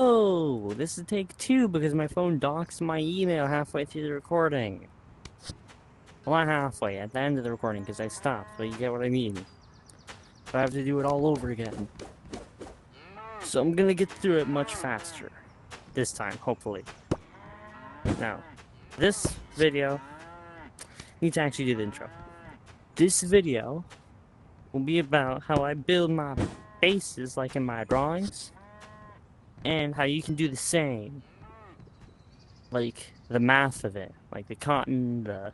Whoa! This is take two because my phone docks my email halfway through the recording. Well, not halfway, at the end of the recording because I stopped, but you get what I mean. So I have to do it all over again. So I'm gonna get through it much faster. This time, hopefully. Now, this video... need to actually do the intro. This video will be about how I build my bases like in my drawings. And how you can do the same. Like, the math of it. Like the cotton, the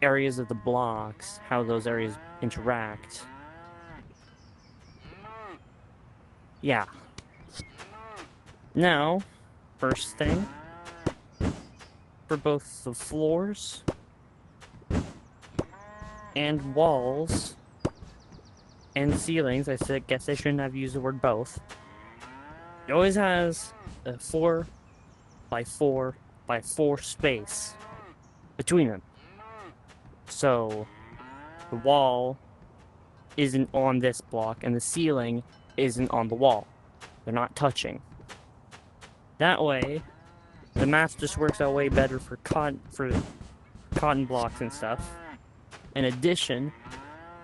areas of the blocks, how those areas interact. Yeah. Now, first thing, for both the floors and walls and ceilings, I guess I shouldn't have used the word both. It always has a 4 by 4 by 4 space between them. So the wall isn't on this block and the ceiling isn't on the wall. They're not touching. That way, the math just works out way better for cotton blocks and stuff. In addition,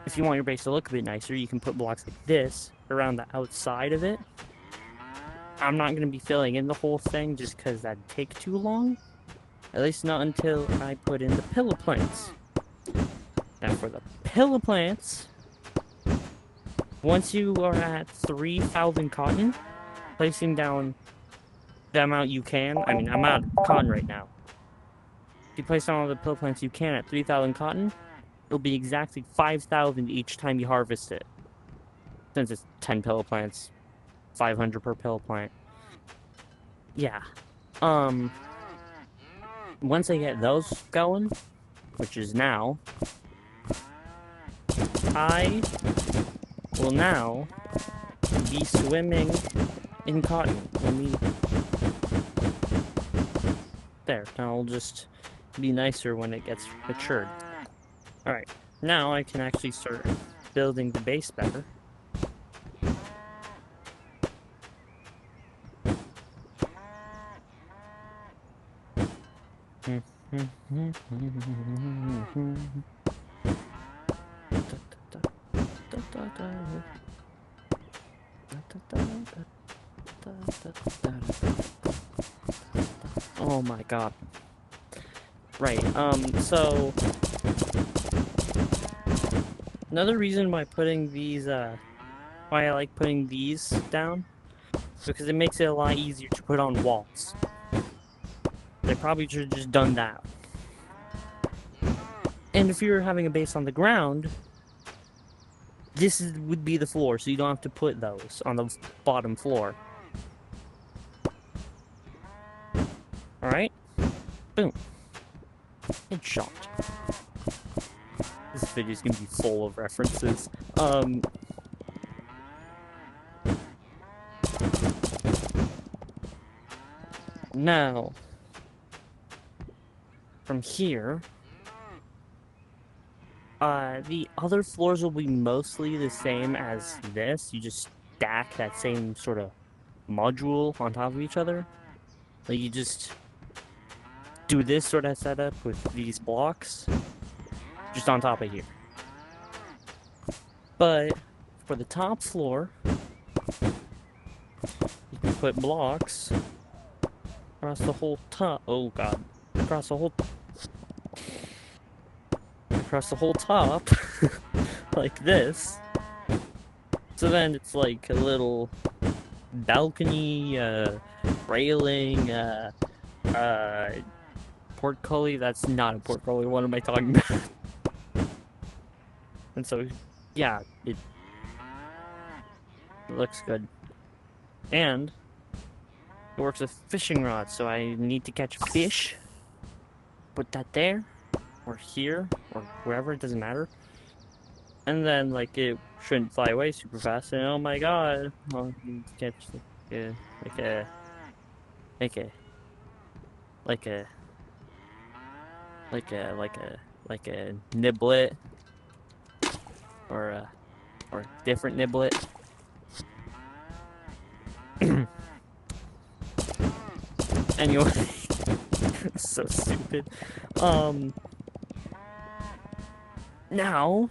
if you want your base to look a bit nicer, you can put blocks like this around the outside of it. I'm not going to be filling in the whole thing just because that'd take too long. At least not until I put in the pillow plants. Now for the pillow plants, once you are at 3,000 cotton, placing down the amount you can, I mean, I'm out of cotton right now. If you place down all the pillow plants you can at 3,000 cotton, it'll be exactly 5,000 each time you harvest it. Since it's 10 pillow plants, 500 per pillow plant. Yeah. Once I get those going, which is now, I will now be swimming in cotton. There, now I'll just be nicer when it gets matured. Alright, now I can actually start building the base better. Oh my god. Right, so another reason why putting these, why I like putting these down is because it makes it a lot easier to put on walls. They probably should have just done that. And if you're having a base on the ground, would be the floor, so you don't have to put those on the bottom floor. Alright? Boom. Headshot. This video is gonna be full of references. Now, from here, the other floors will be mostly the same as this. You just stack that same sort of module on top of each other. Like, you just do this sort of setup with these blocks just on top of here. But for the top floor, you can put blocks across the whole top. Oh god. Across the whole top like this. So then it's like a little balcony, railing, portcullis. That's not a portcullis. What am I talking about? And so, yeah, it looks good. And it works with fishing rods, so I need to catch fish. Put that there, or here, or wherever, it doesn't matter. And then, like, it shouldn't fly away super fast, and oh my god, well, you need to catch, like a niblet, or a different niblet. Anyway, so stupid. Now,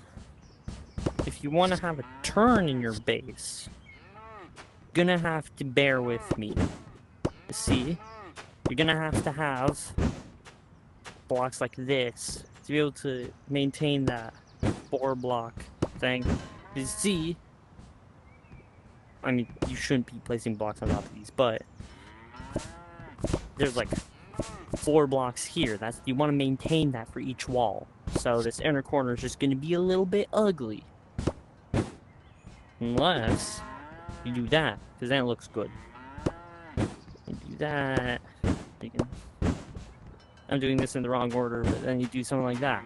if you want to have a turn in your base, you're gonna have to bear with me. See, you're gonna have blocks like this to be able to maintain that 4-block thing. You see, I mean, you shouldn't be placing blocks on top of these, but there's like 4 blocks here. That's, you want to maintain that for each wall. So this inner corner is just going to be a little bit ugly. Unless you do that, because then it looks good. You do that. You can, I'm doing this in the wrong order, but then you do something like that.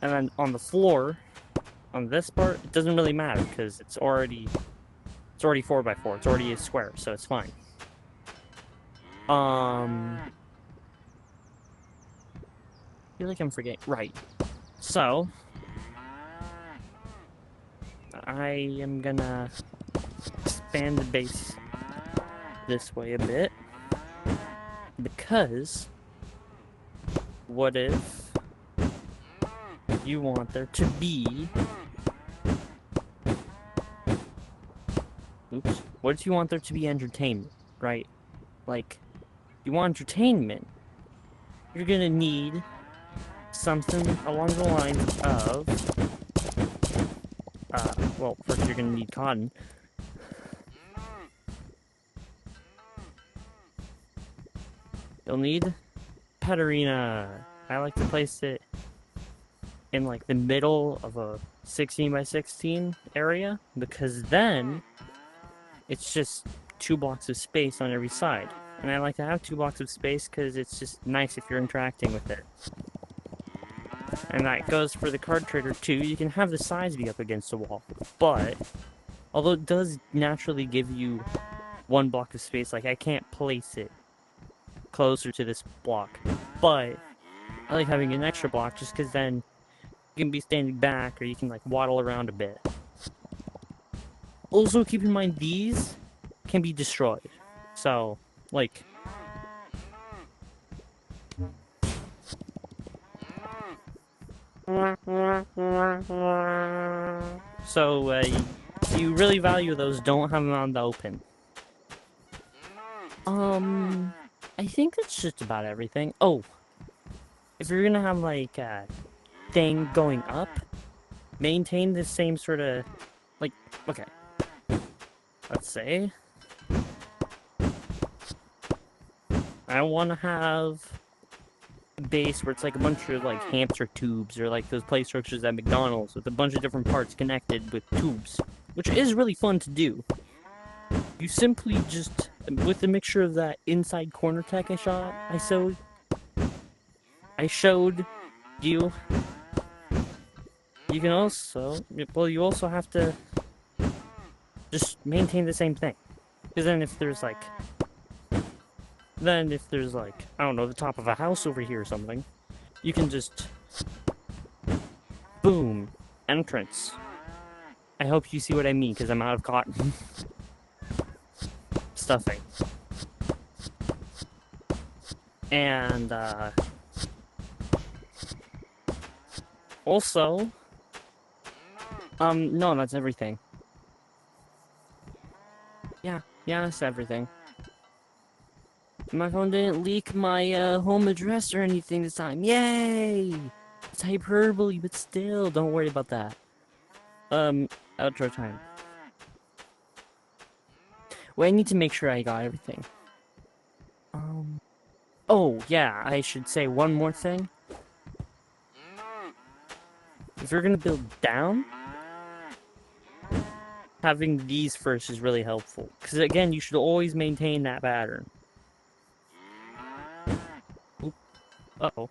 And then on the floor, on this part, it doesn't really matter because it's already 4x4. It's already a square, so it's fine. I feel like I'm forgetting. Right. So I am gonna expand the base this way a bit because what if you want there to be what if you want there to be entertainment, right? Like, you want entertainment, you're gonna need something along the lines of well, first you're gonna need cotton. You'll need pet arena. I like to place it in like the middle of a 16x16 area because then it's just 2 blocks of space on every side. And I like to have 2 blocks of space because it's just nice if you're interacting with it. And that goes for the card trader too. You can have the sides be up against the wall, but although it does naturally give you 1 block of space, like I can't place it closer to this block, but I like having an extra block just because then you can be standing back or you can like waddle around a bit. Also keep in mind these can be destroyed, so like if you really value those, don't have them on the open. I think that's just about everything. Oh, if you're gonna have like a thing going up, maintain the same sort of like, okay, let's say I want to have a base where it's like a bunch of like hamster tubes or like those play structures at McDonald's with a bunch of different parts connected with tubes, which is really fun to do. You simply just, with the mixture of that inside corner tech I showed you, you can also, well, you also have to just maintain the same thing. Because then if there's like, I don't know, the top of a house over here or something, you can just, boom, entrance. I hope you see what I mean, because I'm out of cotton. Stuffing. And, also, no, that's everything. Yeah, that's everything. My phone didn't leak my, home address or anything this time. Yay! It's hyperbole, but still, don't worry about that. Outro time. Well, I need to make sure I got everything. Oh, yeah, I should say one more thing. If you're gonna build down, having these first is really helpful. Because, again, you should always maintain that pattern. Oop. Uh-oh.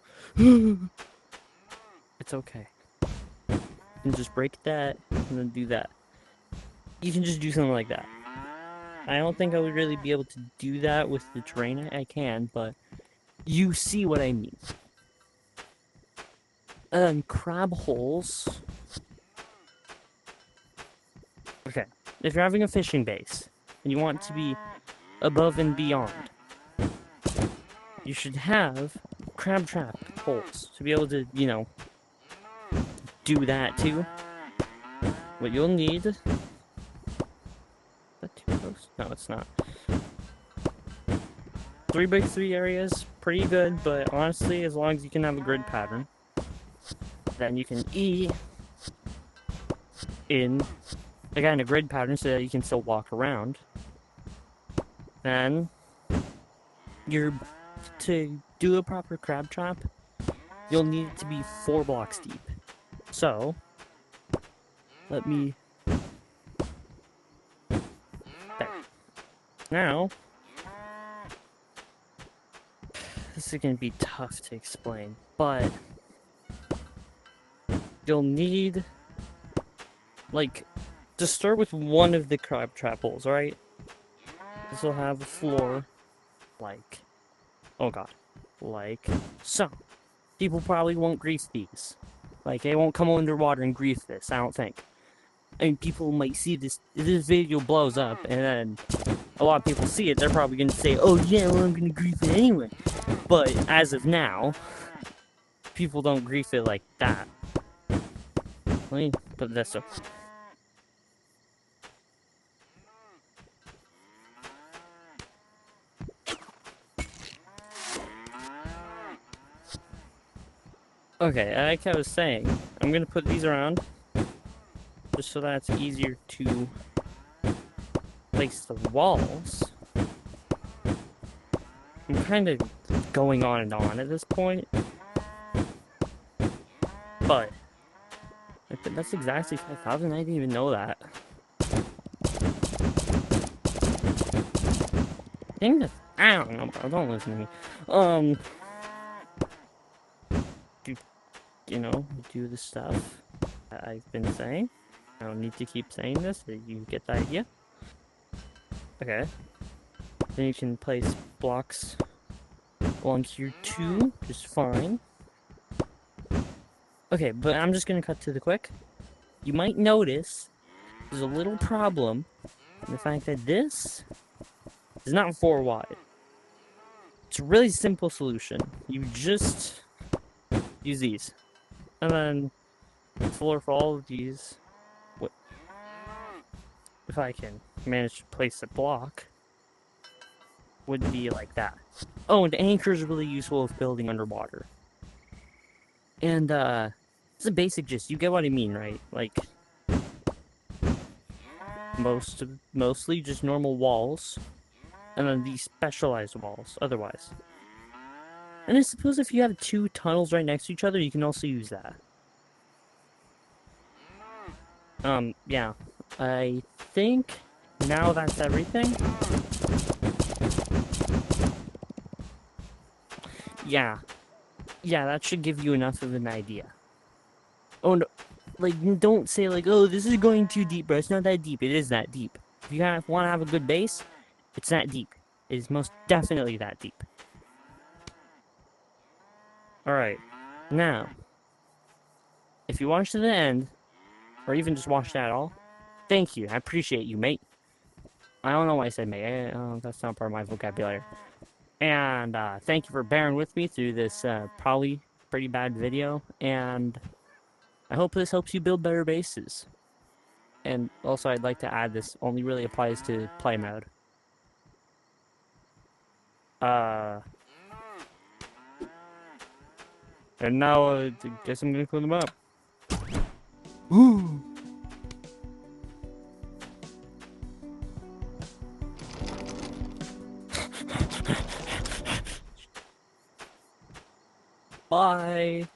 It's okay. You can just break that, and then do that. You can just do something like that. I don't think I would really be able to do that with the terrain. I can, but you see what I mean. Crab holes. Okay, if you're having a fishing base, and you want to be above and beyond. You should have crab trap holes to be able to, you know, do that too. What you'll need... Is that too close? No, it's not. 3x3 areas, pretty good, but honestly, as long as you can have a grid pattern, then you can in, again, a grid pattern so that you can still walk around. Then, to do a proper crab trap, you'll need it to be 4 blocks deep. So, let me... There. Now, this is going to be tough to explain, but you'll need, like, to start with one of the crab trap holes, alright? This will have a floor, like, oh god, like so. People probably won't grief these. Like, they won't come underwater and grief this, I don't think. I mean, people might see this, if this video blows up, and then a lot of people see it, they're probably going to say, oh yeah, well, I'm going to grief it anyway. But, as of now, people don't grief it like that. Let me put this up. Okay, like I was saying, I'm going to put these around, just so that it's easier to place the walls. I'm kind of going on and on at this point, but that's exactly 5,000. I didn't even know that. I don't know, bro. Don't listen to me. You know, do the stuff that I've been saying. I don't need to keep saying this. You get the idea. Okay. Then you can place blocks along here too, just fine. Okay, but I'm just gonna cut to the quick. You might notice there's a little problem in the fact that this is not 4 wide. It's a really simple solution. You just use these. And then the floor for all of these, if I can manage to place a block, would be like that. Oh, and anchors are really useful with building underwater. And, it's a basic gist. You get what I mean, right? Like, mostly just normal walls, and then these specialized walls, otherwise. And I suppose if you have 2 tunnels right next to each other, you can also use that. Yeah. I think now that's everything. Yeah. Yeah, that should give you enough of an idea. Oh, no. Like, don't say, like, oh, this is going too deep, bro. It's not that deep. It is that deep. If you want to have a good base, it's that deep. It is most definitely that deep. Alright. Now, if you watch to the end, or even just watch that at all, thank you. I appreciate you, mate. I don't know why I said mate. That's not part of my vocabulary. And thank you for bearing with me through this probably pretty bad video. And I hope this helps you build better bases. And also, I'd like to add this only really applies to play mode. And now, I guess I'm gonna clean them up. Ooh. Bye.